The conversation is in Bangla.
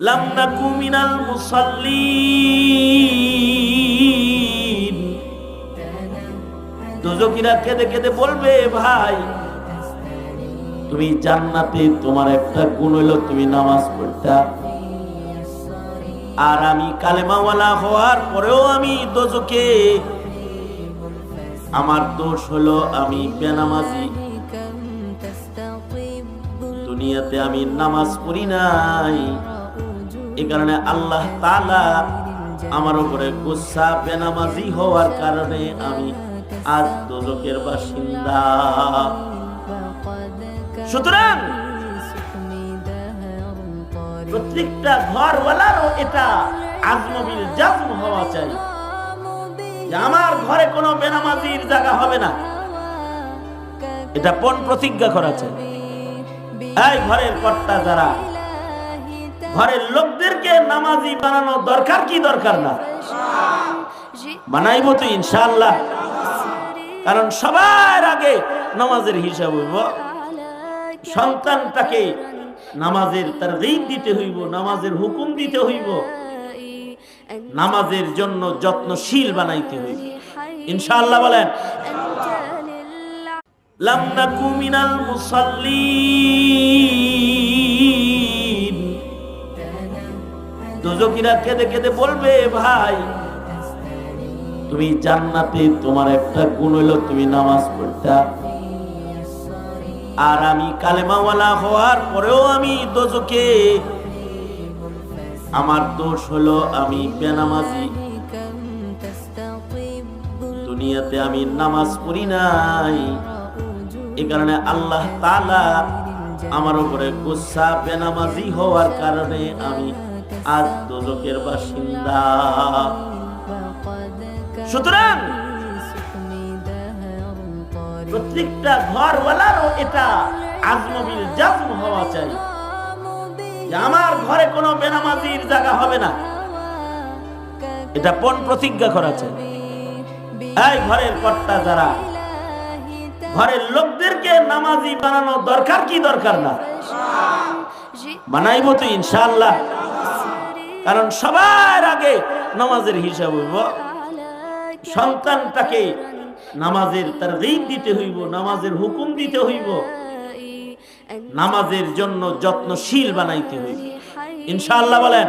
লাম নাকু মিনাল মুসাল্লিন। দোজখীরা কেঁদে কেঁদে বলবে, ভাই তুমি জান্নাতে তোমার একটা গুণ হলো তুমি নামাজ পড়তা, আর আমি কালেমাওয়ালা হওয়ার পরেও আমি দোজখে। আমার দোষ হলো আমি বেনামাজি, দুনিয়াতে আমি নামাজ পড়ি নাই, এই কারণে আল্লাহ তাআলা আমার উপরে গুসা, বেনামাজি হওয়ার কারণে আমি আজ দোজখের বাসিন্দা। সুতরাং প্রত্যেকটা ঘরওয়ালারও এটা আজমবিল জাজম হওয়া চাই যে আমার ঘরে কোনো বেনামাজির জায়গা হবে না। এটা পণ প্রতিজ্ঞা করা চাই। এই ঘরের কর্তা যারা, ঘরের লোকদেরকে নামাজি বানানো দরকার কি দরকার না? বানাইবো তো ইনশাআল্লাহ। কারণ সবার আগে নামাজের হিসাব হইব, সন্তানটাকে নামাজের তারগীব দিতে হইব, নামাজের হুকুম দিতে হইব, নামাজের জন্য যত্নশীল বানাইতে হইব ইনশাআল্লাহ। বলেন লাম নাকু মিনাল মুসাল্লিন। দোজখীরা কেঁদে কেঁদে বলবে, ভাই তুমি জান্নাতে তোমার একটা গুণ হলো তুমি নামাজ পড়তা, আর আমি কালেমাওয়ালা হওয়ার পরেও আমি দোজখে। আমার দোষ হলো আমি বেনামাজি, দুনিয়াতে আমি নামাজ পড়ি নাই, এই কারণে আল্লাহ তাআলা আমার উপরে গুসা, বেনামাজি হওয়ার কারণে আমি আজ দোজখের বাসিন্দা। সুতরাং প্রত্যেকটা ঘরওয়ালারও এটা আজমবিল জাজম হওয়া চাই যে আমার ঘরে কোনো বেনামাজির জায়গা হবে না। এটা পণ প্রতিজ্ঞা করা চাই। এই ঘরের কর্তা যারা, ঘরের লোকদেরকে নামাজি বানানো দরকার কি দরকার না? বানাইবো তো ইনশাআল্লাহ। কারণ সবার আগে নামাজের হিসাব হইব, সন্তানটাকে নামাজের তারগীব দিতে হইব, নামাজের হুকুম দিতে হইব, নামাজের জন্য যত্নশীল বানাইতে হইব ইনশাআল্লাহ। বলেন